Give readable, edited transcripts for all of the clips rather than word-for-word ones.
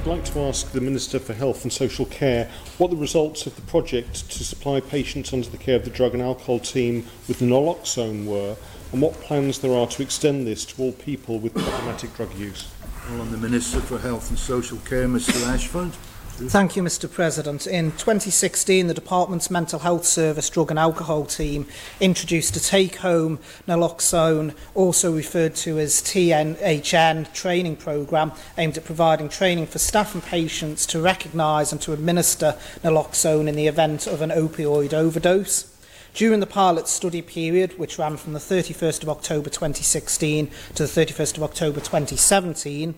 I'd like to ask the Minister for Health and Social Care what the results of the project to supply patients under the care of the Drug and Alcohol team with naloxone were, and what plans there are to extend this to all people with problematic drug use. Well, I'm the Minister for Health and Social Care, Mr Ashford. Thank you, Mr President. In 2016, the Department's Mental Health Service Drug and Alcohol team introduced a take-home naloxone, also referred to as TNHN, training programme aimed at providing training for staff and patients to recognise and to administer naloxone in the event of an opioid overdose. During the pilot study period, which ran from the 31st of October 2016 to the 31st of October 2017,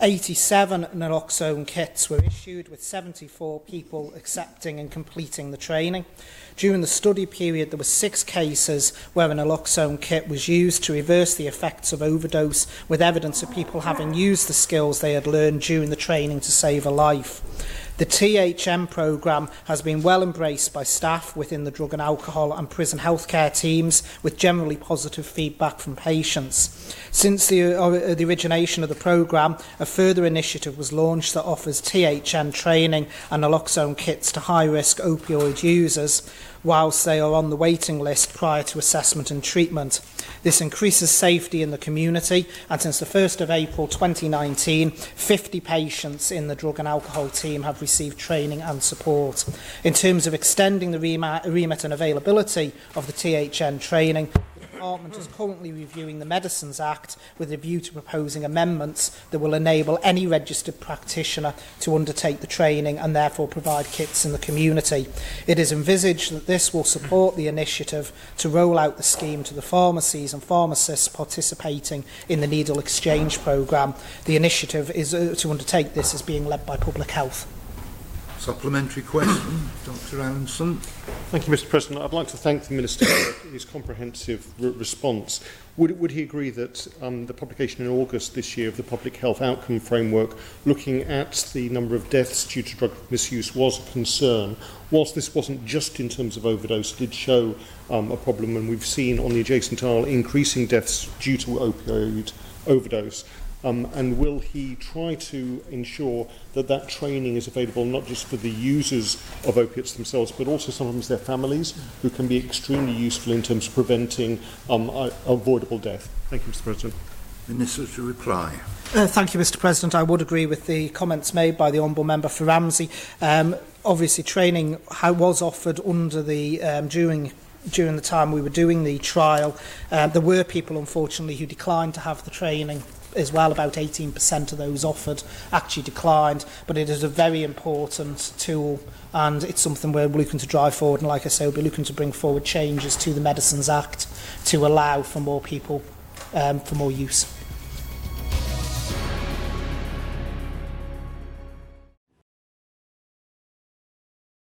87 naloxone kits were issued, with 74 people accepting and completing the training. During the study period, there were 6 cases where a naloxone kit was used to reverse the effects of overdose, with evidence of people having used the skills they had learned during the training to save a life. The THM programme has been well embraced by staff within the drug and alcohol and prison healthcare teams, with generally positive feedback from patients. Since the origination of the programme, a further initiative was launched that offers THM training and naloxone kits to high-risk opioid users, whilst they are on the waiting list prior to assessment and treatment. This increases safety in the community, and since the 1st of April 2019, 50 patients in the drug and alcohol team have received training and support. In terms of extending the remit and availability of the THN training, the Department is currently reviewing the Medicines Act with a view to proposing amendments that will enable any registered practitioner to undertake the training and therefore provide kits in the community. It is envisaged that this will support the initiative to roll out the scheme to the pharmacies and pharmacists participating in the needle exchange programme. The initiative is to undertake this is being led by Public Health. Supplementary question, Dr Allinson. Thank you, Mr President. I'd like to thank the Minister for his comprehensive response. Would he agree that the publication in August this year of the Public Health Outcome Framework looking at the number of deaths due to drug misuse was a concern? Whilst this wasn't just in terms of overdose, it did show a problem, and we've seen on the adjacent aisle increasing deaths due to opioid overdose. And will he try to ensure that that training is available not just for the users of opiates themselves, but also sometimes their families, who can be extremely useful in terms of preventing avoidable death? Thank you, Mr President. Minister to reply. Thank you, Mr President. I would agree with the comments made by the Honourable Member for Ramsey. Obviously, training was offered under the during the time we were doing the trial. There were people, unfortunately, who declined to have the training as well. About 18% of those offered actually declined, but it is a very important tool, and it's something we're looking to drive forward, and like I say, we'll be looking to bring forward changes to the Medicines Act to allow for more people, for more use.